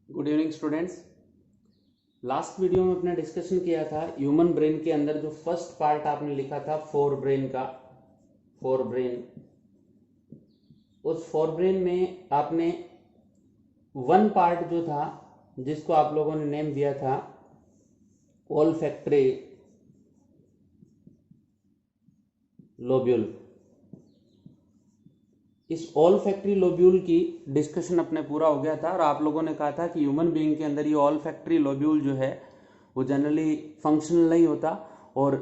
Good evening students. Last video में अपने discussion किया था ह्यूमन ब्रेन के अंदर जो फर्स्ट पार्ट आपने लिखा था फोर ब्रेन का। फोर ब्रेन, उस फोर ब्रेन में आपने वन पार्ट जो था जिसको आप लोगों ने नेम दिया था ओल्फैक्टरी लोब्यूल। इस ओल्फैक्टरी लोब्यूल की डिस्कशन अपने पूरा हो गया था और आप लोगों ने कहा था कि ह्यूमन बीइंग के अंदर ये ओल्फैक्टरी लोब्यूल जो है वो जनरली फंक्शनल नहीं होता और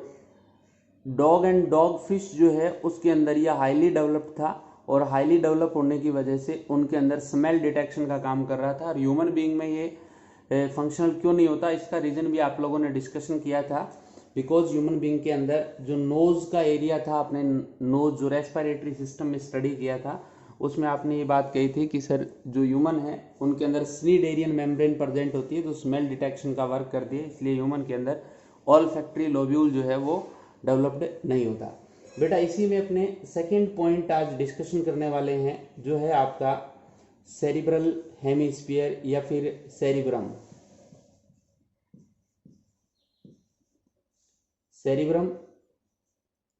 डॉग एंड डॉग फिश जो है उसके अंदर यह हाईली डेवलप्ड था और हाईली डेवलप होने की वजह से उनके अंदर स्मेल डिटेक्शन का काम कर रहा था। और ह्यूमन बीइंग में ये फंक्शनल क्यों नहीं होता, इसका रीजन भी आप लोगों ने डिस्कशन किया था। बिकॉज ह्यूमन बीइंग के अंदर जो नोज का एरिया था, आपने नोज जो रेस्पिरेटरी सिस्टम में स्टडी किया था उसमें आपने ये बात कही थी कि सर जो ह्यूमन है उनके अंदर स्नीडेरियन मेम्ब्रेन प्रेजेंट होती है जो स्मेल डिटेक्शन का वर्क करती है, इसलिए ह्यूमन के अंदर ऑल्फैक्टरी लोब्यूल जो है वो डेवलप्ड नहीं होता। बेटा इसी में अपने सेकंड पॉइंट आज डिस्कशन करने वाले हैं जो है आपका सेरिब्रल हेमिस्फीयर या फिर सेरिब्रम। सेरिब्रम,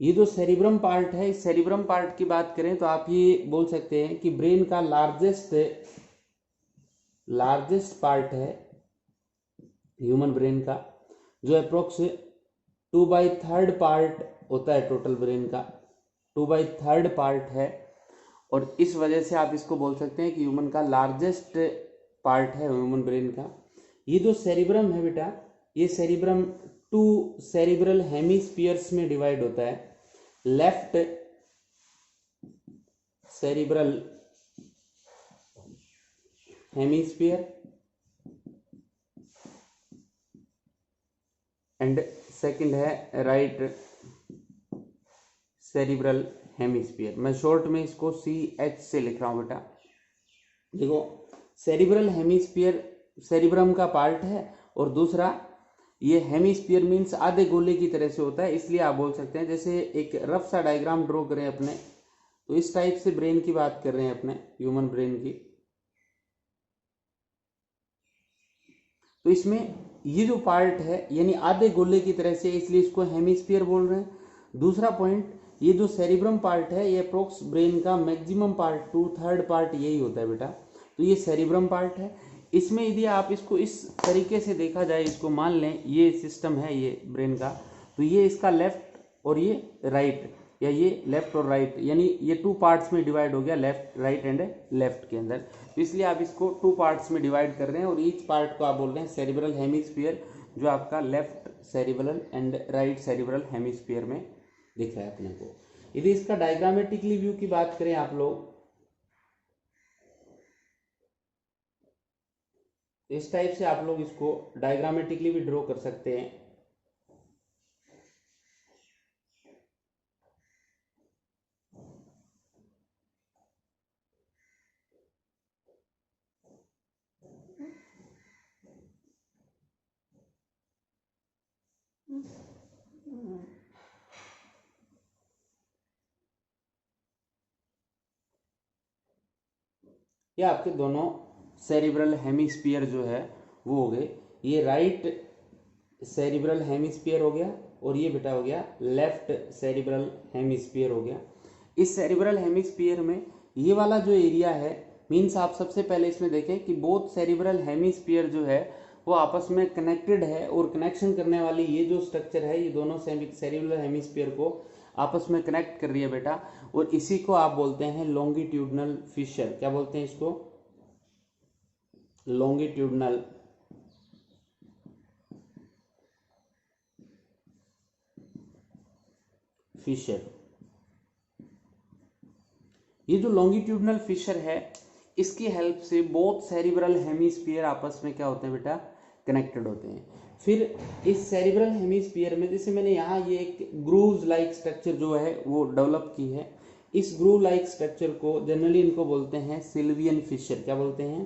ये जो सेरिब्रम पार्ट है, इस सेरिब्रम पार्ट की बात करें तो आप ये बोल सकते हैं कि ब्रेन का लार्जेस्ट पार्ट है ह्यूमन ब्रेन का, जो अप्रोक्स 2/3 पार्ट होता है टोटल ब्रेन का, 2/3 पार्ट है। और इस वजह से आप इसको बोल सकते हैं कि ह्यूमन का लार्जेस्ट पार्ट है ह्यूमन ब्रेन का। ये जो सेरिब्रम है बेटा, ये सेरिब्रम 2 सेरिब्रल हेमिस्फीयर्स में डिवाइड होता है। Left cerebral hemisphere and second है राइट सेरिब्रल हेमिस्फीयर। मैं शॉर्ट में इसको CH से लिख रहा हूं बेटा। देखो, सेरिब्रल हेमिस्फीयर सेरिब्रम का पार्ट है और दूसरा ये हेमिस्फीयर मीन्स आधे गोले की तरह से होता है, इसलिए आप बोल सकते हैं जैसे एक रफ सा डायग्राम ड्रॉ करें अपने, तो इस टाइप से ब्रेन की बात कर रहे हैं अपने ह्यूमन ब्रेन की। तो इसमें ये जो पार्ट है यानी आधे गोले की तरह से, इसलिए इसको हेमिस्फीयर बोल रहे हैं। दूसरा पॉइंट, ये जो सेरिब्रम पार्ट है ये अप्रोक्स ब्रेन का मैक्सिमम पार्ट 2/3 पार्ट यही होता है बेटा, तो ये सेरिब्रम पार्ट है। इसमें यदि आप इसको इस तरीके से देखा जाए, इसको मान लें ये सिस्टम है ये ब्रेन का, तो ये इसका लेफ्ट और ये राइट, या ये लेफ्ट और राइट, यानी ये 2 पार्ट्स में डिवाइड हो गया, लेफ्ट राइट एंड लेफ्ट के अंदर। तो इसलिए आप इसको 2 पार्ट्स में डिवाइड कर रहे हैं और ईच पार्ट को आप बोल रहे हैं सेरिब्रल हेमिस्फीयर, जो आपका left cerebral and right cerebral hemisphere में दिख रहा है अपने को। यदि इसका डायग्रामेटिकली व्यू की बात करें आप लोग, इस टाइप से आप लोग इसको डायग्रामेटिकली भी ड्रॉ कर सकते हैं। ये आपके दोनों सेरिब्रल हेमिस्फीयर जो है वो हो गए, ये राइट सेरिब्रल हेमिस्फीयर हो गया और ये बेटा हो गया लेफ्ट सेरिब्रल हेमिस्फीयर हो गया। इस सेरिब्रल हेमिस्फीयर में ये वाला जो एरिया है, मीन्स आप सबसे पहले इसमें देखें कि बोथ सेरिब्रल हेमिस्फीयर जो है वो आपस में कनेक्टेड है और कनेक्शन करने वाली ये जो स्ट्रक्चर है ये दोनों सेरिब्रल हेमिस्फीयर को आपस में कनेक्ट कर रही है बेटा, और इसी को आप बोलते हैं लॉन्गिट्यूडनल फिशर। क्या बोलते हैं इसको? Longitudinal fissure. ये जो लॉन्गिट्यूडनल फिशर है इसकी हेल्प से बोथ सेरिब्रल हेमिस्फीयर आपस में क्या होते हैं बेटा? कनेक्टेड होते हैं। फिर इस सेरिब्रल हेमिस्फीयर में जैसे मैंने यहाँ ये एक ग्रूव लाइक स्ट्रक्चर जो है वो डेवलप की है, इस ग्रूव लाइक स्ट्रक्चर को जनरली इनको बोलते हैं सिल्वियन फिशर। क्या बोलते हैं?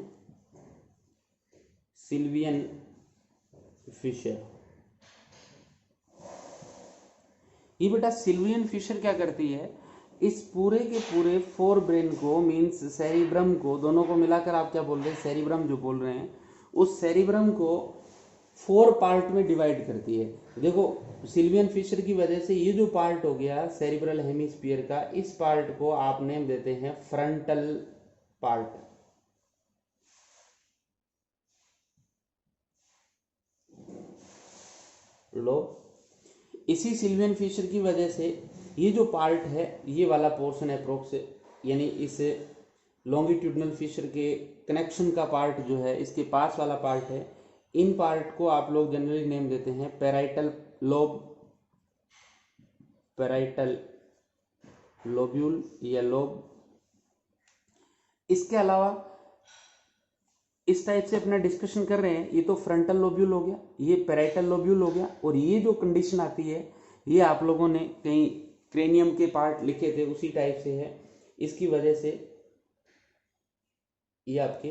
Sylvian fissure. ये बेटा सिल्वियन फिशर क्या करती है, इस पूरे के पूरे फोर ब्रेन को मीन्स सेरिब्रम को, दोनों को मिलाकर आप क्या बोल रहे हैं? सेरिब्रम जो बोल रहे हैं, उस सेरिब्रम को 4 पार्ट में डिवाइड करती है। देखो सिल्वियन फिशर की वजह से ये जो पार्ट हो गया सेरिब्रल हेमिस्फीयर का, इस पार्ट को आप नेम देते हैं फ्रंटल पार्ट। लो इसी सिल्वियन फिशर की वजह से ये जो पार्ट है, ये वाला पोर्शन अप्रोक्स, यानी इस लॉन्गिट्यूडनल फिशर के कनेक्शन का पार्ट जो है, इसके पास वाला पार्ट है, इन पार्ट को आप लोग जनरली नेम देते हैं पैराइटल लोब, पैराइटल लोब्यूल या लोब। इसके अलावा इस टाइप से अपना डिस्कशन कर रहे हैं, ये तो फ्रंटल लोब्यूल हो गया, ये पैराइटल लोब्यूल हो गया, और ये जो कंडीशन आती है ये आप लोगों ने कहीं क्रेनियम के पार्ट लिखे थे उसी टाइप से है। इसकी वजह से ये आपके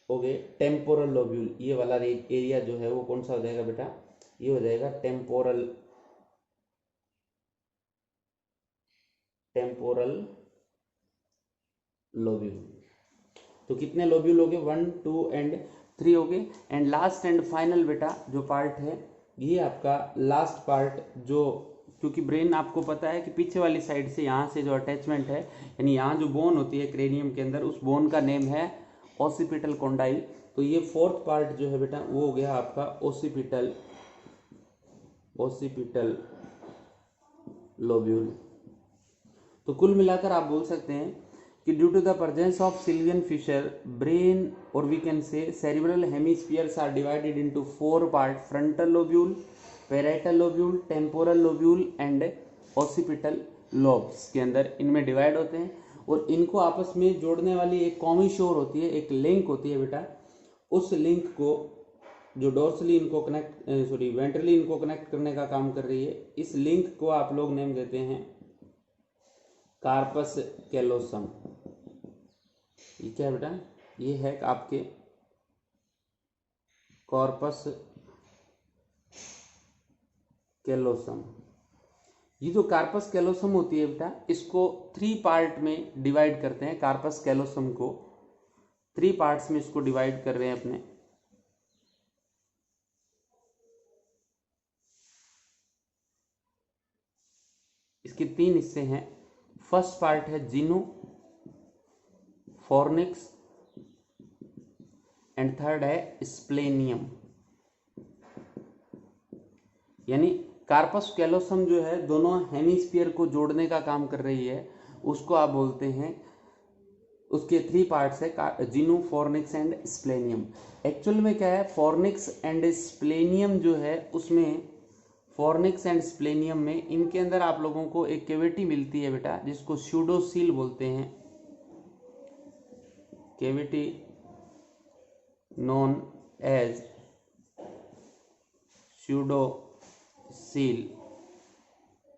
हो गए टेम्पोरल लोब्यूल। ये वाला एरिया जो है वो कौन सा हो जाएगा बेटा, ये हो जाएगा टेम्पोरल लोब्यूल। तो कितने लोब्यूल हो गए, 1 2 एंड 3 हो गए। एंड लास्ट एंड फाइनल बेटा जो पार्ट है, ये आपका लास्ट पार्ट, जो क्योंकि ब्रेन आपको पता है कि पीछे वाली साइड से यहाँ से जो अटैचमेंट है, यानी यहाँ जो बोन होती है क्रेनियम के अंदर, उस बोन का नेम है ओसिपिटल कॉन्डाइल। तो ये 4th पार्ट जो है बेटा वो हो गया आपका ओसिपिटल लोब्यूल। तो कुल मिलाकर आप बोल सकते हैं कि due to the presence of Sylvian fissure brain, और we can say cerebral hemispheres are divided into 4 part, frontal lobule, parietal lobule, temporal lobule and occipital lobes के अंदर इनमें डिवाइड होते हैं। और इनको आपस में जोड़ने वाली एक कॉमन शोर होती है, एक लिंक होती है बेटा। उस लिंक को जो डोर्सली इनको वेंट्रली इनको कनेक्ट करने का काम कर रही है, इस लिंक को आप लोग नेम देते हैं कार्पस कैलोसम। ये क्या है बेटा, ये है आपके कॉर्पस कैलोसम। ये जो कार्पस कैलोसम होती है बेटा, इसको 3 पार्ट में डिवाइड करते हैं। कार्पस कैलोसम को 3 पार्ट्स में इसको डिवाइड कर रहे हैं अपने। इसके 3 हिस्से हैं। फर्स्ट पार्ट है जीनो, फॉर्निक्स एंड थर्ड है स्प्लेनियम। यानी कार्पस कैलोसम जो है दोनों हेमिस्फीयर को जोड़ने का काम कर रही है, उसको आप बोलते हैं, उसके 3 पार्ट्स है जीनो, फॉर्निक्स एंड स्प्लेनियम। एक्चुअल में क्या है, फॉर्निक्स एंड स्प्लेनियम जो है, उसमें फॉर्निक्स एंड स्प्लेनियम में इनके अंदर आप लोगों को एक कैविटी मिलती है बेटा, जिसको स्यूडोसील बोलते हैं, कैविटी नोन एज स्यूडोसील।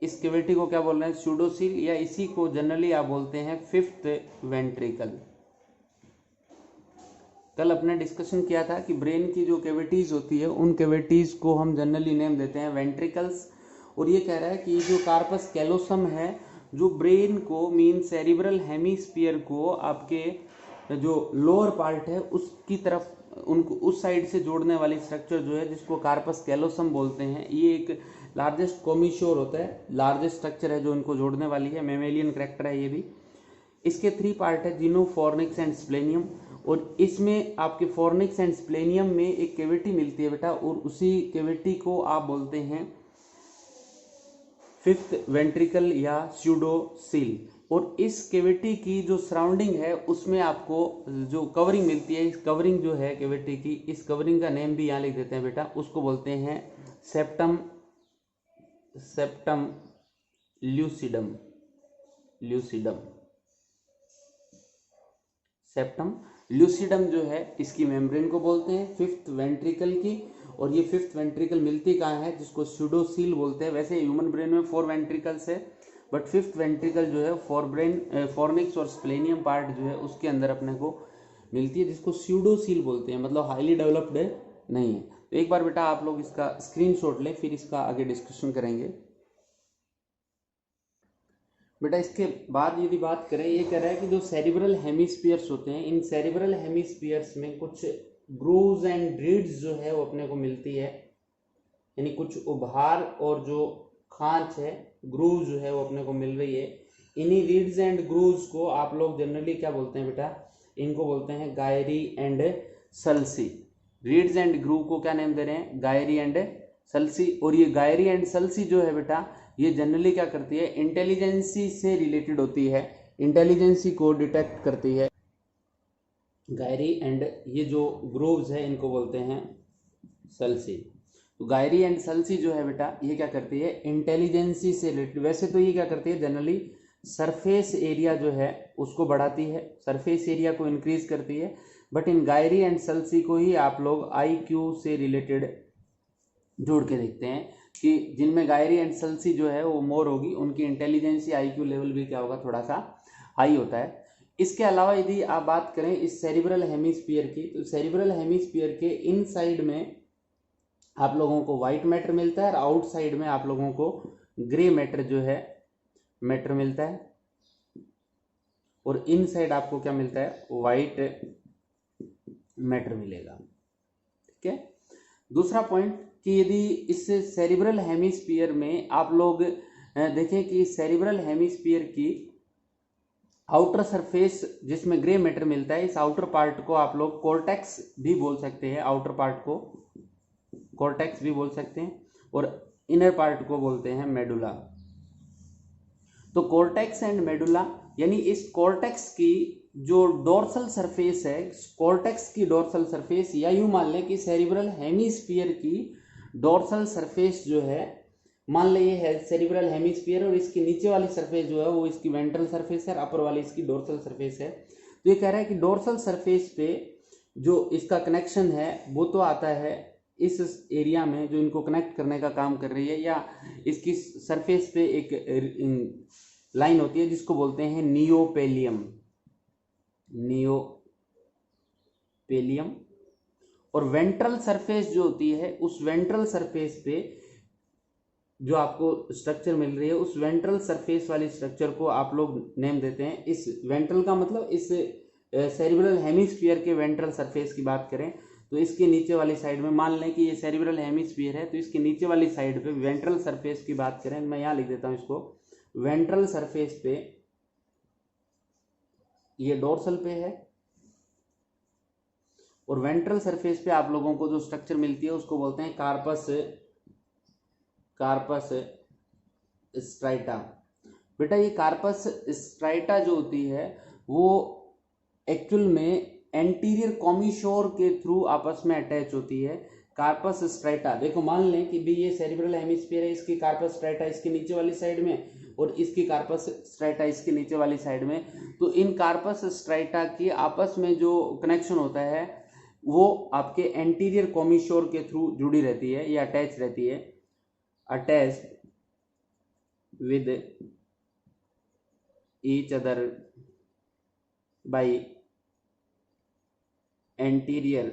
इस कैविटी को क्या बोल रहे हैं, स्यूडोसील, या इसी को जनरली आप बोलते हैं 5th वेंट्रिकल। कल अपने डिस्कशन किया था कि ब्रेन की जो कैविटीज होती है, उन कैविटीज को हम जनरली नेम देते हैं वेंट्रिकल्स। और ये कह रहा है कि जो कार्पस कैलोसम है, जो ब्रेन को मीन सेरिब्रल हेमिस्फीयर को आपके जो लोअर पार्ट है उसकी तरफ, उनको उस साइड से जोड़ने वाली स्ट्रक्चर जो है, जिसको कार्पस कैलोसम बोलते हैं, ये एक लार्जेस्ट कॉमिशोर होता है, लार्जेस्ट स्ट्रक्चर है जो इनको जोड़ने वाली है। मेमेलियन कैरेक्टर है ये भी। इसके 3 पार्ट है, जीनो, फॉर्निक्स एंड स्प्लेनियम। और इसमें आपके फॉर्निक्स एंड स्प्लेनियम में एक कैविटी मिलती है बेटा, और उसी कैविटी को आप बोलते हैं 5th वेंट्रिकल या स्यूडोसील। और इस कैविटी की जो सराउंडिंग है, उसमें आपको जो कवरिंग मिलती है, इस कवरिंग जो है कैविटी की, इस कवरिंग का नेम भी यहाँ लिख देते हैं बेटा, उसको बोलते हैं सेप्टम ल्यूसिडम। सेप्टम ल्यूसिडम जो है, इसकी मेम्ब्रेन को बोलते हैं 5th वेंट्रिकल की। और ये 5th वेंट्रिकल मिलती कहाँ है, जिसको स्यूडोसील बोलते हैं। वैसे ह्यूमन ब्रेन में 4 वेंट्रिकल्स है, बट 5th वेंट्रिकल जो है फॉर्निक्स और स्प्लेनियम पार्ट जो है उसके अंदर अपने को मिलती है, जिसको स्यूडोसील बोलते हैं, मतलब हाईली डेवलप्ड नहीं है। तो एक बार बेटा आप लोग इसका स्क्रीनशॉट लें, फिर इसका आगे डिस्कशन करेंगे। बेटा इसके बाद यदि बात करें, ये कह रहा है कि जो सेरिब्रल हेमिस्फीयर्स होते हैं, इन सेरिब्रल हेमिस्फीयर्स में कुछ ग्रूव्स एंड रीड्स जो है वो अपने को मिलती है, यानी कुछ उभार और जो खांच है, ग्रूव जो है वो अपने को मिल रही है। इन्हीं रीड्स एंड ग्रूव्स को आप लोग जनरली क्या बोलते हैं बेटा, इनको बोलते हैं gyri and sulci. Ridges and groove को क्या नेम दे रहे हैं, गायरी एंड सल्सी। और ये गायरी एंड सल्सी जो है बेटा, ये जनरली क्या करती है, इंटेलिजेंसी से रिलेटेड होती है, इंटेलिजेंसी को डिटेक्ट करती है। गायरी एंड ये जो ग्रूव्स है इनको बोलते हैं सल्सी। तो गायरी एंड सल्सी जो है बेटा, ये क्या करती है, इंटेलिजेंसी से रिलेटेड। वैसे तो ये क्या करती है, जनरली सरफेस एरिया जो है उसको बढ़ाती है, सरफेस एरिया को इंक्रीज करती है, बट इन गायरी एंड सल्सी को ही आप लोग IQ से रिलेटेड जोड़ के देखते हैं कि जिनमें गायरी एंड सल्सी जो है वो मोर होगी, उनकी इंटेलिजेंसी IQ लेवल भी क्या होगा, थोड़ा सा हाई होता है। इसके अलावा यदि आप बात करें इस सेरिब्रल हेमिस्फीयर की, तो सेरिब्रल हेमिस्फीयर के इन साइड में आप लोगों को व्हाइट मैटर मिलता है और आउटसाइड में आप लोगों को ग्रे मैटर जो है मैटर मिलता है, और इन साइड आपको क्या मिलता है, व्हाइट मैटर मिलेगा। ठीक है। दूसरा पॉइंट कि यदि इस सेरिब्रल हेमिस्फीयर में आप लोग देखें कि सेरिब्रल हेमिस्फीयर की आउटर सरफेस जिसमें ग्रे मैटर मिलता है, इस आउटर पार्ट को आप लोग कॉर्टेक्स भी बोल सकते हैं, आउटर पार्ट को कॉर्टेक्स भी बोल सकते हैं, और इनर पार्ट को बोलते हैं मेडुला। तो कॉर्टेक्स एंड मेडुला, यानी इस कॉर्टेक्स की जो डोर्सल सरफेस है, कॉर्टेक्स की डोर्सल सरफेस, या यूं मान लें कि सेरिब्रल हेमिस्फीयर की डोर्सल सरफेस जो है, मान लें ये है सेरिब्रल हेमिस्फीयर, और इसकी नीचे वाली सरफेस जो है वो इसकी वेंट्रल सरफेस है, अपर वाली इसकी डोर्सल सरफेस है। तो ये कह रहा है कि डोर्सल सरफेस पे जो इसका कनेक्शन है वो तो आता है इस एरिया में जो इनको कनेक्ट करने का काम कर रही है, या इसकी सरफेस पे एक लाइन होती है जिसको बोलते हैं नियोपेलियम, नियोपेलियम। और वेंट्रल सरफेस जो होती है, उस वेंट्रल सरफेस पे जो आपको स्ट्रक्चर मिल रही है, उस वेंट्रल सरफेस वाली स्ट्रक्चर को आप लोग नेम देते हैं, इस वेंट्रल का मतलब इस सेरिब्रल हेमिस्फीयर के वेंट्रल सरफेस की बात करें तो इसके नीचे वाली साइड में, मान लें कि ये सेरिब्रल हेमिस्फीयर है, तो इसके नीचे वाली साइड पे वेंट्रल सरफेस की बात करें, मैं यहाँ लिख देता हूँ इसको, वेंट्रल सरफेस पे ये डोर्सल पे है, और वेंट्रल सरफेस पे आप लोगों को जो स्ट्रक्चर मिलती है उसको बोलते हैं कार्पस स्ट्राइटा। बेटा ये कार्पस स्ट्राइटा जो होती है वो एक्चुअल में एंटीरियर कॉमिशोर के थ्रू आपस में अटैच होती है। कार्पस स्ट्राइटा, देखो मान लें कि भी ये सेरिब्रल हेमिस्फीयर है, इसकी कार्पस स्ट्राइटा इसके नीचे वाली साइड में और इसकी कार्पस स्ट्राइटा इसके नीचे वाली साइड में, तो इन कार्पस स्ट्राइटा की आपस में जो कनेक्शन होता है वो आपके एंटीरियर कॉमिशोर के थ्रू जुड़ी रहती है या अटैच रहती है, attach with each other by anterior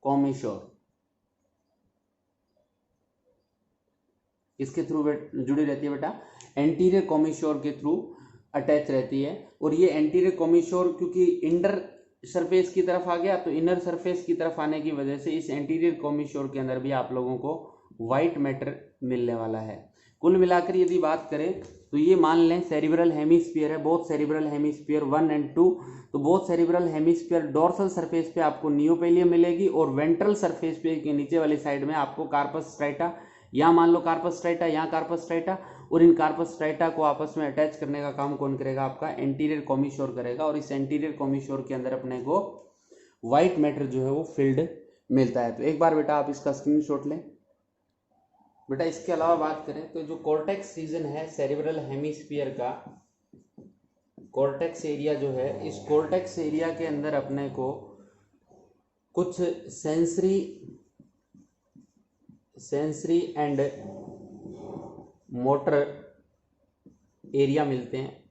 commissure. इसके थ्रू जुड़ी रहती है बेटा, एंटीरियर कॉमिशोर के थ्रू अटैच रहती है। और ये एंटीरियर कॉमिशोर क्योंकि इंडर सरफेस की तरफ आ गया, तो इनर सरफेस की तरफ आने की वजह से इस एंटीरियर कॉमिशोर के अंदर भी आप लोगों को व्हाइट मैटर मिलने वाला है। कुल मिलाकर यदि बात करें तो ये मान लें सेरिब्रल हेमिस्फीयर है, बोथ सेरिब्रल हेमिस्फीयर 1 और 2, तो both cerebral hemisphere dorsal surface पे आपको नियोपेलियम मिलेगी और वेंट्रल सरफेस पे के नीचे वाली साइड में आपको कार्पस स्ट्राइटा, यहाँ मान लो कार्पस स्ट्राइटा, यहाँ कार्पस स्ट्राइटा, और इन कार्पस स्ट्राइटा को आपस में अटैच करने का काम कौन करेगा, आपका एंटीरियर कॉमिशोर करेगा। और इस एंटीरियर कॉमिशोर के अंदर अपने को व्हाइट मैटर जो है वो फिल्ड मिलता है। तो एक बार बेटा आप इसका स्क्रीनशॉट लें। बेटा इसके अलावा बात करें तो जो कॉर्टेक्स रीजन है सेरिब्रल हेमिस्फीयर का, कॉर्टेक्स एरिया जो है, इस कॉर्टेक्स एरिया के अंदर अपने को कुछ सेंसरी एंड मोटर एरिया मिलते हैं।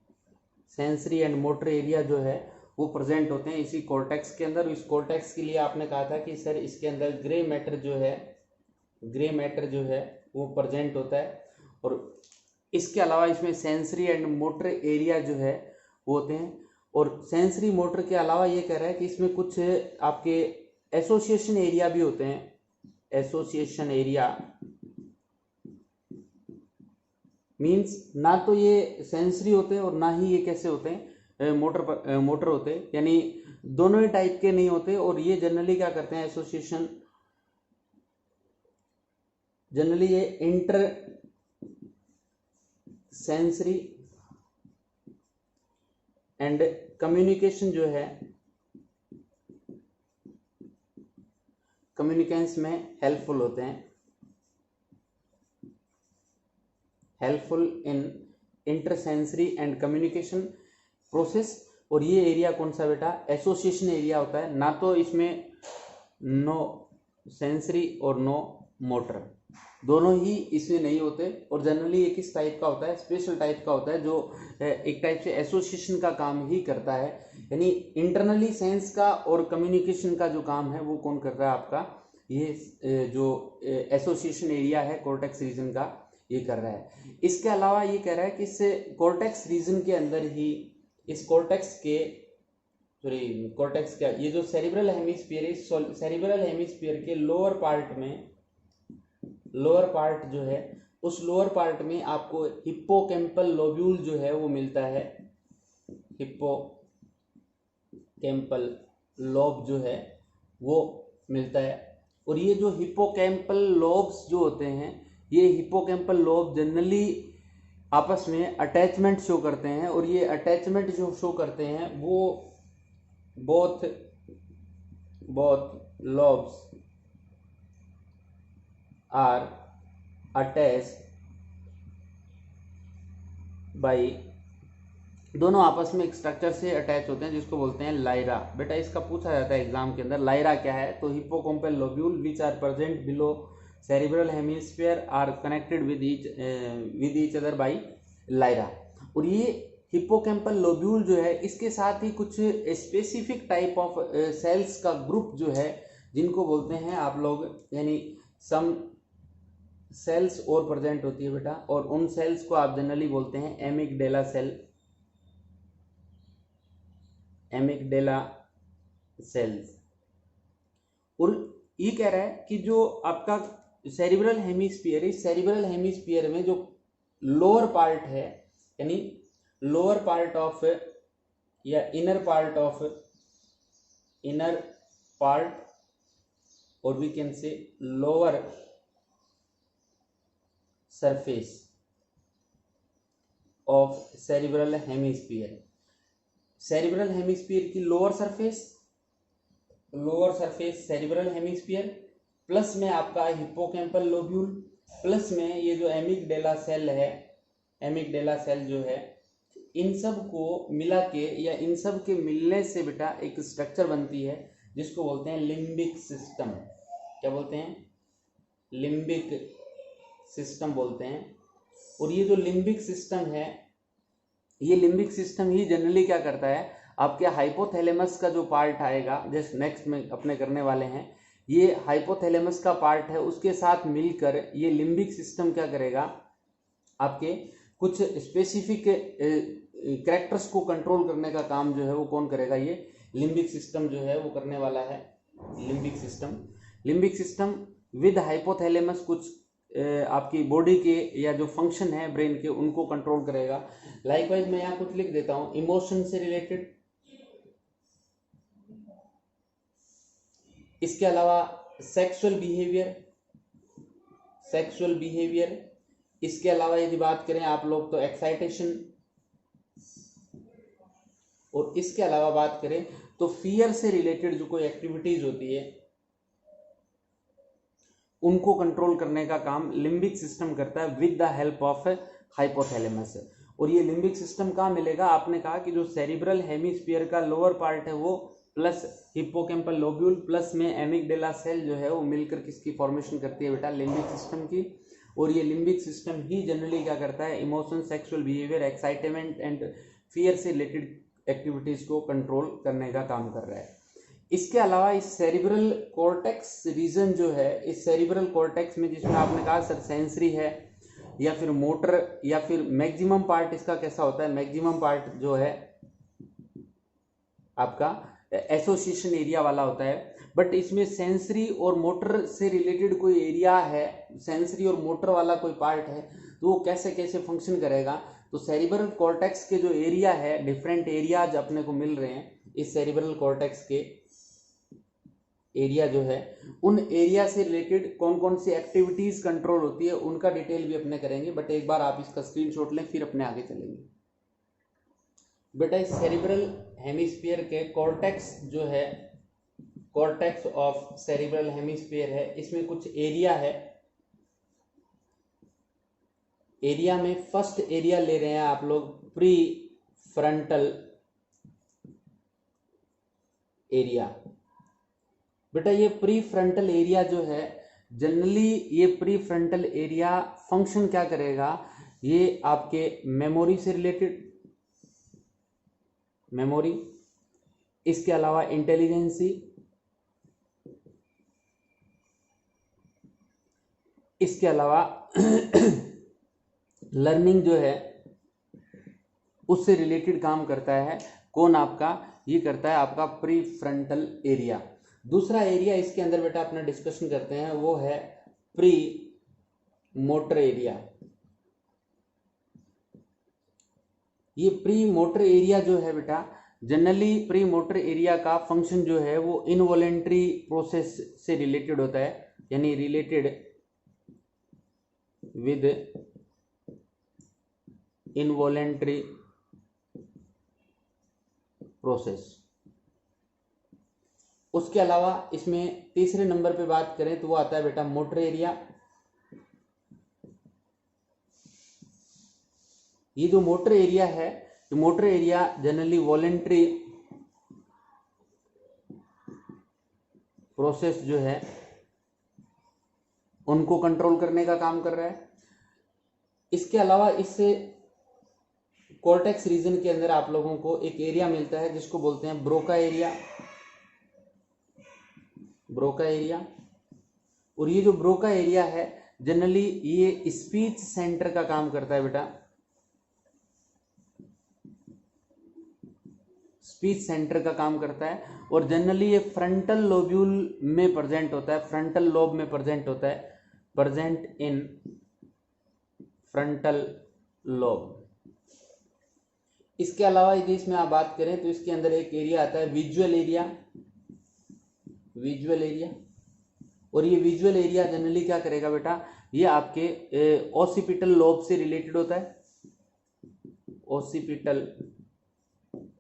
सेंसरी एंड मोटर एरिया जो है वो प्रेजेंट होते हैं इसी कॉर्टेक्स के अंदर। इस कॉर्टेक्स के लिए आपने कहा था कि सर इसके अंदर ग्रे मैटर जो है वो प्रेजेंट होता है, और इसके अलावा इसमें सेंसरी एंड मोटर एरिया जो है वो होते हैं। और सेंसरी मोटर के अलावा ये कह रहा है कि इसमें कुछ आपके एसोसिएशन एरिया भी होते हैं। एसोसिएशन एरिया मीन्स ना तो ये सेंसरी होते हैं और ना ही ये कैसे होते हैं, मोटर होते हैं, यानी दोनों ही टाइप के नहीं होते। और ये जनरली क्या करते हैं, एसोसिएशन जनरली ये इंटर सेंसरी एंड कम्युनिकेशन जो है, कम्युनिकेशंस में हेल्पफुल होते हैं, helpful in intersensory and communication process. और ये एरिया कौन सा बेटा, एसोसिएशन एरिया होता है। ना तो इसमें नो सेंसरी और नो मोटर, दोनों ही इसमें नहीं होते। और जनरली ये किस टाइप का होता है, स्पेशल टाइप का होता है, जो एक टाइप से एसोसिएशन का काम ही करता है। यानी इंटरनली सेंस का और कम्युनिकेशन का जो काम है वो कौन कर रहा है, आपका ये जो एसोसिएशन एरिया है कॉर्टेक्स रीजन का, ये कर रहा है। इसके अलावा ये कह रहा है कि इस कॉर्टेक्स रीजन के अंदर ही, इस कॉर्टेक्स के कॉर्टेक्स क्या, ये जो सेरिब्रल हेमिस्फीयर है, सेरिब्रल हेमिस्फीयर के लोअर पार्ट में, लोअर पार्ट जो है, उस लोअर पार्ट में आपको हिप्पोकैम्पल लोब्यूल जो है वो मिलता है। हिप्पोकैम्पल लोब जो है वो मिलता है। और ये जो हिप्पोकैम्पल लोब्स जो होते हैं, ये हिप्पोकैम्पल लोब जनरली आपस में अटैचमेंट शो करते हैं। और ये अटैचमेंट जो शो करते हैं वो both lobes are attached by, दोनों आपस में एक स्ट्रक्चर से अटैच होते हैं जिसको बोलते हैं लाइरा। बेटा इसका पूछा जाता है एग्जाम के अंदर, लाइरा क्या है। तो hippocampal lobule which are present below cerebral hemisphere are connected with each other by lyra. और ये हिप्पोकैम्पल लोब्यूल जो है, इसके साथ ही कुछ स्पेसिफिक टाइप ऑफ सेल्स का ग्रुप जो है, जिनको बोलते हैं आप लोग, यानी सम सेल्स और प्रेजेंट होती है बेटा। और उन सेल्स को आप जनरली बोलते हैं एमिगडेला सेल, एमिगडेला सेल्स। और ये कह रहा है कि जो आपका सेरिब्रल हेमिस्फीयर, इस सेरिब्रल हेमिस्फीयर में जो लोअर पार्ट है, यानी लोअर पार्ट ऑफ या इनर पार्ट और we can say lower surface of cerebral hemisphere, cerebral hemisphere की lower surface cerebral hemisphere, plus में आपका हिप्पोकैम्पल लोब्यूल, प्लस में ये जो एमिगडेला सेल है, एमिगडेला सेल जो है, इन सब को मिला के या इन सब के मिलने से बेटा एक स्ट्रक्चर बनती है जिसको बोलते हैं लिम्बिक सिस्टम। क्या बोलते हैं, लिम्बिक सिस्टम बोलते हैं। और ये जो लिम्बिक सिस्टम है, ये लिम्बिक सिस्टम ही जनरली क्या करता है, आपके हाइपोथैलेमस का जो पार्ट आएगा, जैसे नेक्स्ट में अपने करने वाले हैं, ये हाइपोथैलेमस का पार्ट है, उसके साथ मिलकर ये लिम्बिक सिस्टम क्या करेगा, आपके कुछ स्पेसिफिक कैरेक्टर्स को कंट्रोल करने का काम जो है वो कौन करेगा, ये लिम्बिक सिस्टम जो है वो करने वाला है। लिम्बिक सिस्टम विद हाइपोथैलेमस कुछ आपकी बॉडी के या जो फंक्शन है ब्रेन के, उनको कंट्रोल करेगा। लाइकवाइज मैं यहाँ कुछ लिख देता हूँ, इमोशन से रिलेटेड, इसके अलावा सेक्सुअल बिहेवियर, इसके अलावा यदि बात करें आप लोग तो एक्साइटेशन, और इसके अलावा बात करें तो फियर से रिलेटेड जो कोई एक्टिविटीज होती है उनको कंट्रोल करने का काम लिम्बिक सिस्टम करता है with the help of hypothalamus. और ये लिम्बिक सिस्टम कहाँ मिलेगा, आपने कहा कि जो सेरिब्रल हेमिस्फीयर का लोअर पार्ट है वो प्लस हिप्पोकैम्पल लोब्यूल प्लस में एमिगडेला सेल जो है वो मिलकर किसकी फॉर्मेशन करती है बेटा, लिम्बिक सिस्टम की। और ये लिम्बिक सिस्टम ही जनरली क्या करता है, emotion, sexual behaviour, excitement and fear से रिलेटेड एक्टिविटीज को कंट्रोल करने का काम कर रहा है। इसके अलावा इस सेरिब्रल कॉर्टेक्स रीजन जो है, इस सेरिब्रल कॉर्टेक्स में जिसमें आपने कहा सर सेंसरी है या फिर मोटर या फिर मैक्सिमम पार्ट इसका कैसा होता है, मैक्सिमम पार्ट जो है आपका एसोसिएशन एरिया वाला होता है। बट इसमें सेंसरी और मोटर से रिलेटेड कोई एरिया है, सेंसरी और मोटर वाला कोई पार्ट है, तो वो कैसे कैसे फंक्शन करेगा। तो सेरिब्रल कॉर्टेक्स के जो एरिया है, डिफरेंट एरियाज अपने को मिल रहे हैं, इस सेरिब्रल कॉर्टेक्स के एरिया जो है, उन एरिया से रिलेटेड कौन कौन सी एक्टिविटीज कंट्रोल होती है उनका डिटेल भी अपने करेंगे। बट एक बार आप इसका स्क्रीनशॉट लें, फिर अपने आगे चलेंगे। बेटा इस सेरिब्रल हेमिस्फीयर के कॉर्टेक्स जो है, कॉर्टेक्स ऑफ सेरिब्रल हेमिस्फीयर है, इसमें कुछ एरिया है। एरिया में फर्स्ट एरिया ले रहे हैं आप लोग प्री फ्रंटल एरिया। बेटा ये प्री फ्रंटल एरिया जो है, जनरली ये प्री फ्रंटल एरिया फंक्शन क्या करेगा, ये आपके मेमोरी से रिलेटेड, मेमोरी, इसके अलावा इंटेलिजेंसी, इसके अलावा लर्निंग जो है उससे रिलेटेड काम करता है। कौन आपका, ये करता है आपका प्री फ्रंटल एरिया। दूसरा एरिया इसके अंदर बेटा अपना डिस्कशन करते हैं, वो है प्री मोटर एरिया। ये प्री मोटर एरिया जो है बेटा, जनरली प्री मोटर एरिया का फंक्शन जो है वो इनवॉलेंट्री प्रोसेस से रिलेटेड होता है, यानी रिलेटेड विद इनवॉलेंट्री प्रोसेस। उसके अलावा इसमें तीसरे नंबर पे बात करें तो वो आता है बेटा मोटर एरिया। ये जो मोटर एरिया है, तो motor area generally voluntary process जो है उनको कंट्रोल करने का काम कर रहा है। इसके अलावा इससे कॉर्टेक्स रीजन के अंदर आप लोगों को एक एरिया मिलता है जिसको बोलते हैं ब्रोका एरिया, ब्रोका एरिया। और ये जो ब्रोका एरिया है जनरली ये स्पीच सेंटर का काम करता है बेटा, स्पीच सेंटर का काम करता है। और जनरली ये फ्रंटल लोब्यूल में प्रेजेंट होता है, फ्रंटल लोब में प्रेजेंट होता है, प्रेजेंट इन फ्रंटल लोब। इसके अलावा यदि इसमें आप बात करें तो इसके अंदर एक एरिया आता है विजुअल एरिया, विजुअल एरिया। और ये विजुअल एरिया जनरली क्या करेगा बेटा, ये आपके ओसिपिटल लोब से रिलेटेड होता है, ओसिपिटल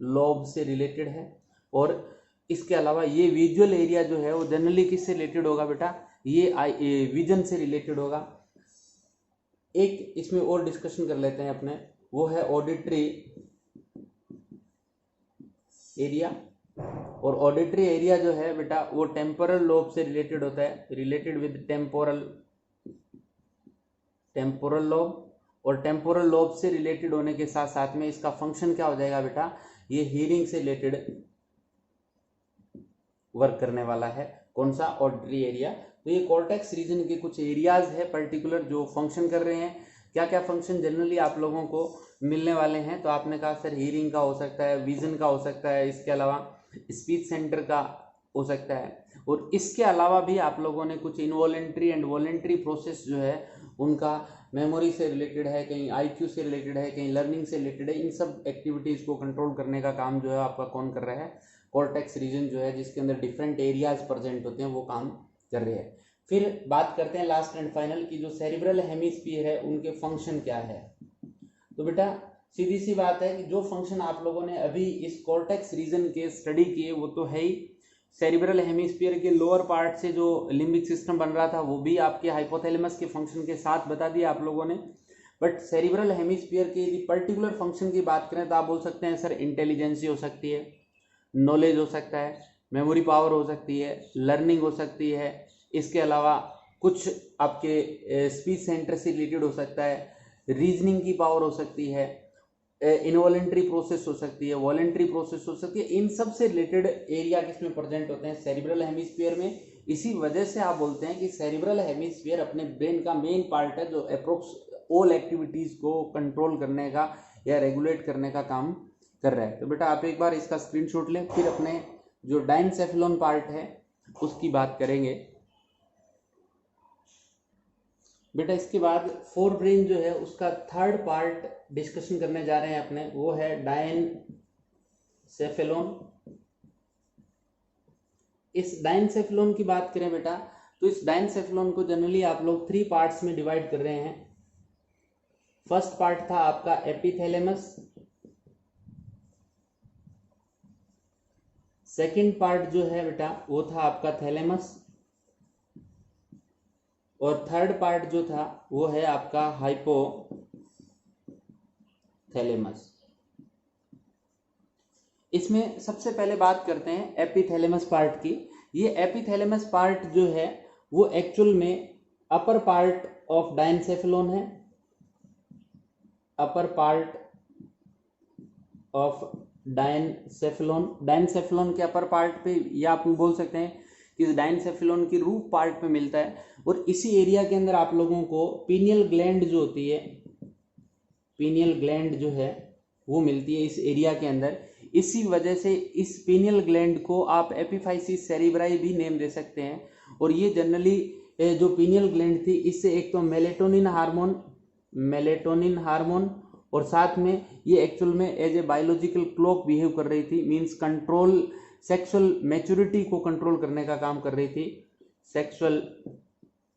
लोब से रिलेटेड है। और इसके अलावा ये विजुअल एरिया जो है वो जनरली किससे रिलेटेड होगा बेटा, ये विजन से रिलेटेड होगा। एक इसमें और डिस्कशन कर लेते हैं अपने, वो है ऑडिटरी एरिया। और ऑडिटरी एरिया जो है बेटा वो टेम्पोरल लोब से रिलेटेड होता है, रिलेटेड विद टेम्पोरल लोब। और टेम्पोरल लोब से रिलेटेड होने के साथ साथ में इसका फंक्शन क्या हो जाएगा बेटा, ये हियरिंग से रिलेटेड वर्क करने वाला है। कौन सा, ऑडिटरी एरिया। तो ये कॉर्टेक्स रीजन के कुछ एरियाज है पर्टिकुलर जो फंक्शन कर रहे हैं। क्या क्या फंक्शन जनरली आप लोगों को मिलने वाले हैं, तो आपने कहा सर हियरिंग का हो सकता है, विजन का हो सकता है, इसके अलावा स्पीच सेंटर का हो सकता है। और इसके अलावा भी आप लोगों ने कुछ इनवॉलेंट्री एंड वॉलेंट्री प्रोसेस जो है उनका मेमोरी से रिलेटेड है, कहीं आईक्यू से रिलेटेड है, कहीं लर्निंग से रिलेटेड है। इन सब एक्टिविटीज को कंट्रोल करने का काम जो है आपका कौन कर रहा है, कॉर्टेक्स रीजन जो है जिसके अंदर डिफरेंट एरियाज प्रेजेंट होते हैं वो काम कर रहे हैं। फिर बात करते हैं लास्ट एंड फाइनल की, जो सेरिब्रल हेमिस्फीयर है उनके फंक्शन क्या है। तो बेटा सीधी सी बात है कि जो फंक्शन आप लोगों ने अभी इस कॉर्टेक्स रीजन के स्टडी किए वो तो है ही। सेरिब्रल हेमिस्फीयर के लोअर पार्ट से जो लिम्बिक सिस्टम बन रहा था वो भी आपके हाइपोथैलेमस के फंक्शन के साथ बता दिया आप लोगों ने। बट सेरिब्रल हेमिस्फीयर के यदि पर्टिकुलर फंक्शन की बात करें तो आप बोल सकते हैं सर इंटेलिजेंसी हो सकती है, नॉलेज हो सकता है, मेमोरी पावर हो सकती है, लर्निंग हो सकती है, इसके अलावा कुछ आपके स्पीच सेंटर से रिलेटेड हो सकता है, रीजनिंग की पावर हो सकती है, इनवॉलेंट्री प्रोसेस हो सकती है, वॉलेंट्री प्रोसेस हो सकती है। इन सब से रिलेटेड एरिया किसमें प्रेजेंट होते हैं, सेरिब्रल हेमिस्फीयर में। इसी वजह से आप बोलते हैं कि सेरिब्रल हेमिस्फीयर अपने ब्रेन का मेन पार्ट है जो अप्रोक्स ऑल एक्टिविटीज को कंट्रोल करने का या रेगुलेट करने का काम कर रहा है। तो बेटा आप एक बार इसका स्क्रीनशॉट लें, फिर अपने जो डायनसेफेलॉन पार्ट है उसकी बात करेंगे बेटा। इसके बाद फोर ब्रेन जो है उसका थर्ड पार्ट डिस्कशन करने जा रहे हैं अपने, वो है डायनसेफेलोन। इस डायनसेफेलोन की बात करें बेटा तो इस डायनसेफेलोन को जनरली आप लोग 3 पार्ट्स में डिवाइड कर रहे हैं। फर्स्ट पार्ट था आपका एपिथैलेमस, सेकंड पार्ट जो है बेटा वो था आपका थैलेमस, और थर्ड पार्ट जो था वो है आपका हाइपोथैलेमस। इसमें सबसे पहले बात करते हैं एपिथैलेमस पार्ट की। ये एपिथैलेमस पार्ट जो है वो एक्चुअल में अपर पार्ट ऑफ डायनसेफेलोन है, अपर पार्ट ऑफ डायनसेफेलोन। डायनसेफेलोन के अपर पार्ट पे, या आप बोल सकते हैं कि इस डायनसेफेलोन की रूफ पार्ट पे मिलता है, और इसी एरिया के अंदर आप लोगों को पीनियल ग्लैंड जो होती है, पीनियल ग्लैंड जो है वो मिलती है इस एरिया के अंदर। इसी वजह से इस पीनियल ग्लैंड को आप एपिफाइसिस सेरिब्राई भी नेम दे सकते हैं। और ये जनरली जो पीनियल ग्लैंड थी इससे एक तो मेलेटोनिन हार्मोन और साथ में ये एक्चुअल में as a biological clock behave कर रही थी, मींस कंट्रोल, सेक्सुअल मैच्योरिटी को कंट्रोल करने का काम कर रही थी। सेक्सुअल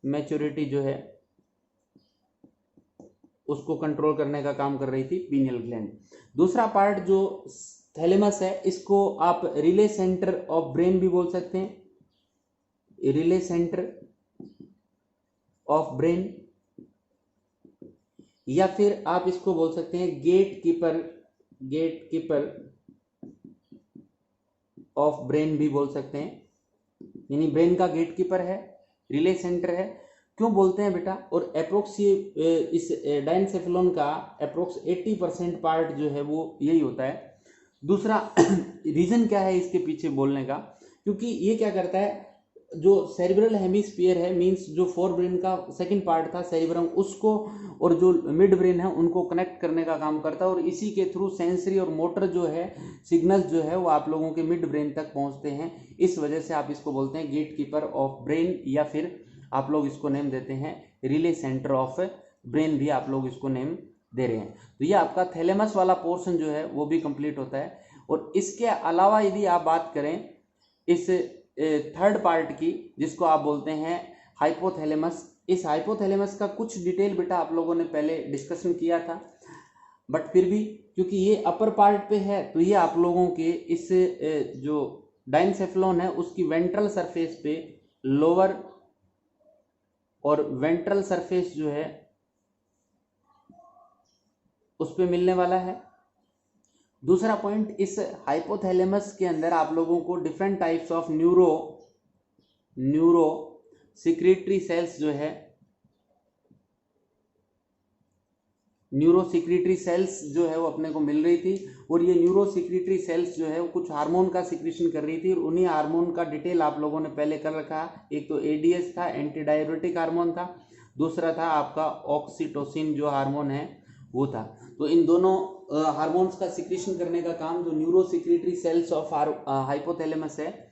मैच्योरिटी जो है उसको कंट्रोल करने का काम कर रही थी पीनियल ग्लैंड। दूसरा पार्ट जो थैलेमस है इसको आप रिले सेंटर ऑफ ब्रेन भी बोल सकते हैं, रिले सेंटर ऑफ ब्रेन, या फिर आप इसको बोल सकते हैं गेट कीपर ऑफ ब्रेन भी बोल सकते हैं, यानी ब्रेन का गेट कीपर है, रिले सेंटर है। क्यों बोलते हैं बेटा? और अप्रोक्स इस डायनसेफेलोन का अप्रोक्स 80% पार्ट जो है वो यही होता है। दूसरा रीजन क्या है इसके पीछे बोलने का, क्योंकि ये क्या करता है, जो सेरिब्रल हेमिस्फीयर है, मींस जो फोर ब्रेन का सेकंड पार्ट था सेरिब्रम, उसको और जो मिड ब्रेन है उनको कनेक्ट करने का काम करता है, और इसी के थ्रू सेंसरी और मोटर जो है सिग्नल्स जो है वो आप लोगों के मिड ब्रेन तक पहुंचते हैं। इस वजह से आप इसको बोलते हैं गेट कीपर ऑफ ब्रेन, या फिर आप लोग इसको नेम देते हैं रिले सेंटर ऑफ ब्रेन भी आप लोग इसको नेम दे रहे हैं। तो ये आपका थैलेमस वाला पोर्शन जो है वो भी कंप्लीट होता है। और इसके अलावा यदि आप बात करें इस थर्ड पार्ट की, जिसको आप बोलते हैं हाइपोथैलेमस, इस हाइपोथैलेमस का कुछ डिटेल बेटा आप लोगों ने पहले डिस्कशन किया था, बट फिर भी क्योंकि ये अपर पार्ट पे है तो ये आप लोगों के इस जो डायनसेफेलोन है उसकी वेंट्रल सरफेस पे, लोअर और वेंट्रल सरफेस जो है उस पे मिलने वाला है। दूसरा पॉइंट, इस हाइपोथैलेमस के अंदर आप लोगों को different types of neurosecretory cells जो है, न्यूरो सिक्रीटरी सेल्स जो है वो अपने को मिल रही थी, और ये न्यूरो सिक्रीटरी सेल्स जो है वो कुछ हार्मोन का सिक्रीशन कर रही थी, और उन्हीं हार्मोन का डिटेल आप लोगों ने पहले कर रखा। एक तो एडीएस था, एंटी डायरेटिक हार्मोन था, दूसरा था आपका ऑक्सीटोसिन जो हार्मोन है वो था। तो इन दोनों हार्मोन्स का सिक्रीशन करने का काम जो neurosecretory cells of hypothalamus है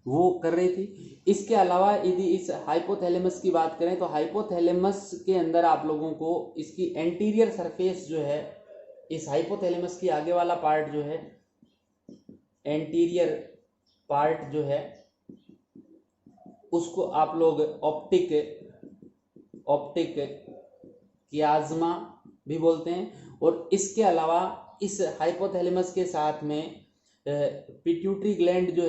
वो कर रही थी। इसके अलावा यदि इस हाइपोथैलेमस की बात करें तो हाइपोथैलेमस के अंदर आप लोगों को इसकी एंटीरियर सरफेस जो है, इस हाइपोथैलेमस की आगे वाला पार्ट जो है, एंटीरियर पार्ट जो है उसको आप लोग ऑप्टिक कियाज्मा भी बोलते हैं। और इसके अलावा इस हाइपोथैलेमस के साथ में पिट्यूटरी ग्लैंड जो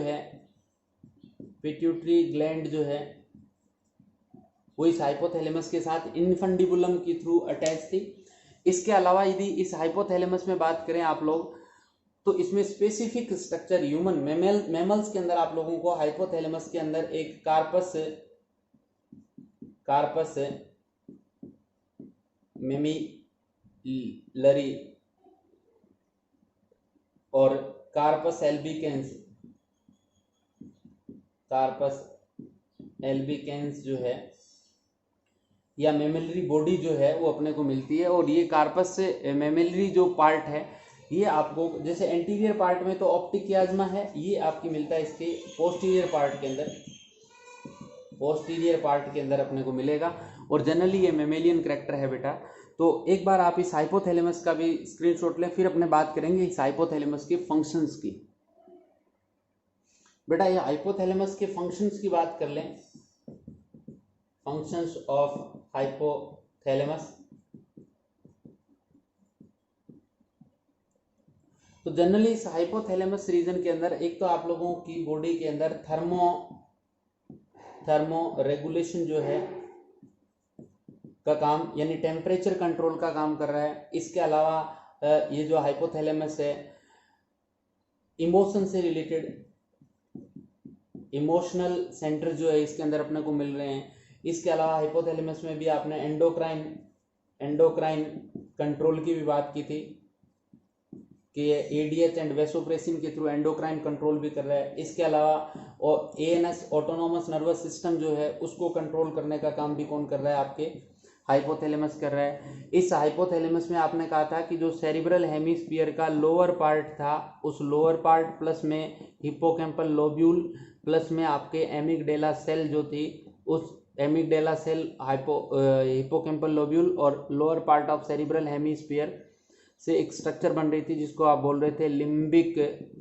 है वो इस हाइपोथैलेमस के साथ इन्फंडिबुलम के थ्रू अटैच थी। इसके अलावा यदि इस हाइपोथैलेमस में बात करें आप लोग तो इसमें स्पेसिफिक स्ट्रक्चर ह्यूमन मैमल्स के अंदर आप लोगों को हाइपोथैलेमस के अंदर एक कार्पस मेमिलरी और कार्पस एल्बिकेंस जो है या मेमिलरी बॉडी जो है वो अपने को मिलती है। और ये कार्पस से मेमिलरी जो पार्ट है ये आपको, जैसे एंटीरियर पार्ट में तो ऑप्टिक कियाज्मा है, ये आपकी मिलता है इसके पोस्टीरियर पार्ट के अंदर। पोस्टीरियर पार्ट के अंदर अपने को मिलेगा और जनरली ये मेमेलियन कैरेक्टर है बेटा। तो एक बार आप इस हाइपोथैलेमस का भी स्क्रीनशॉट लें, फिर अपने बात करेंगे इस हाइपोथैलेमस के फंक्शंस की। बेटा ये हाइपोथैलेमस के फंक्शंस की बात कर लें, फंक्शंस ऑफ हाइपोथैलेमस। तो जनरली इस हाइपोथैलेमस रीजन के अंदर एक तो आप लोगों की बॉडी के अंदर थर्मो रेगुलेशन जो है का काम, यानी टेम्परेचर कंट्रोल का काम कर रहा है। इसके अलावा ये जो हाइपोथैलेमस है इमोशन से रिलेटेड इमोशनल सेंटर जो है इसके अंदर अपने को मिल रहे हैं। इसके अलावा हाइपोथैलेमस में भी आपने एंडोक्राइन कंट्रोल की भी बात की थी कि ये एडीएच एंड वेसोप्रेसिन के थ्रू एंडोक्राइन कंट्रोल भी कर रहा है। इसके अलावा और एएनएस ऑटोनोमस नर्वस सिस्टम जो है उसको कंट्रोल करने का काम भी कौन कर रहा है, आपके हाइपोथैलेमस कर रहा है। इस हाइपोथैलेमस में आपने कहा था कि जो सेरिब्रल हेमिस्फीयर का लोअर पार्ट था, उस लोअर पार्ट प्लस में हिप्पोकैम्पल लोब्यूल प्लस में आपके एमिगडेला सेल जो थी, उस एमिगडेला सेल हिप्पोकैम्पल लोब्यूल और lower part of cerebral hemisphere से एक स्ट्रक्चर बन रही थी जिसको आप बोल रहे थे लिम्बिक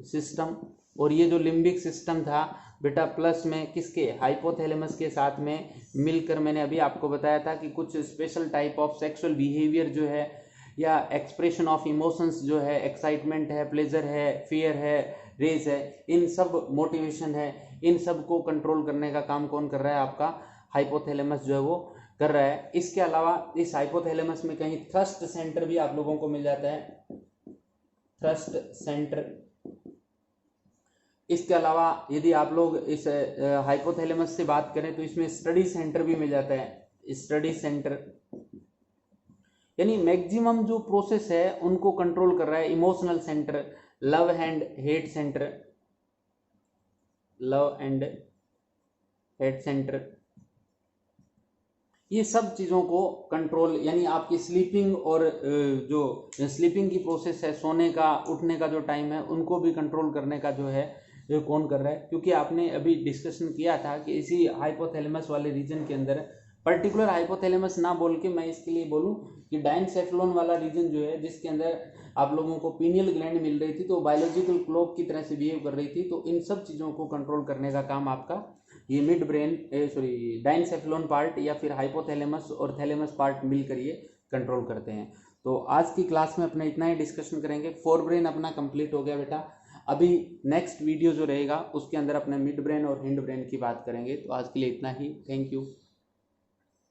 सिस्टम। और ये जो लिम्बिक सिस्टम था बेटा प्लस में किसके, हाइपोथैलेमस के साथ में मिलकर, मैंने अभी आपको बताया था कि कुछ special type of sexual behaviour जो है या एक्सप्रेशन ऑफ इमोशंस जो है, एक्साइटमेंट है, प्लेजर है, फियर है, रेज है, इन सब मोटिवेशन है, इन सब को कंट्रोल करने का काम कौन कर रहा है, आपका हाइपोथैलेमस जो है वो कर रहा है। इसके अलावा इस हाइपोथैलेमस में कहीं थ्रस्ट सेंटर भी आप लोगों को मिल जाता है, थ्रस्ट सेंटर। इसके अलावा यदि आप लोग इस हाइपोथैलेमस से बात करें तो इसमें स्टडी सेंटर भी मिल जाता है, स्टडी सेंटर। यानी मैक्सिमम जो प्रोसेस है उनको कंट्रोल कर रहा है। Emotional centre, love and hate centre, love and hate centre, ये सब चीज़ों को कंट्रोल, यानी आपकी स्लीपिंग और जो स्लीपिंग की प्रोसेस है, सोने का उठने का जो टाइम है, उनको भी कंट्रोल करने का जो है ये कौन कर रहा है। क्योंकि आपने अभी डिस्कशन किया था कि इसी हाइपोथैलेमस वाले रीजन के अंदर, पर्टिकुलर हाइपोथैलेमस ना बोल के मैं इसके लिए बोलूं कि डायनसेफ्लोन वाला रीजन जो है जिसके अंदर आप लोगों को पीनियल ग्लैंड मिल रही थी, तो बायोलॉजिकल क्लॉक की तरह से बिहेव कर रही थी। तो इन सब चीज़ों को कंट्रोल करने का काम आपका ये मिड ब्रेन डायनसेफ्लोन पार्ट या फिर हाइपोथैलेमस और थैलेमस पार्ट मिलकर ये कंट्रोल करते हैं। तो आज की क्लास में अपना इतना ही डिस्कशन करेंगे। फोर ब्रेन अपना कंप्लीट हो गया बेटा। अभी नेक्स्ट वीडियो जो रहेगा उसके अंदर अपने मिड ब्रेन और हिंड ब्रेन की बात करेंगे। तो आज के लिए इतना ही, थैंक यू।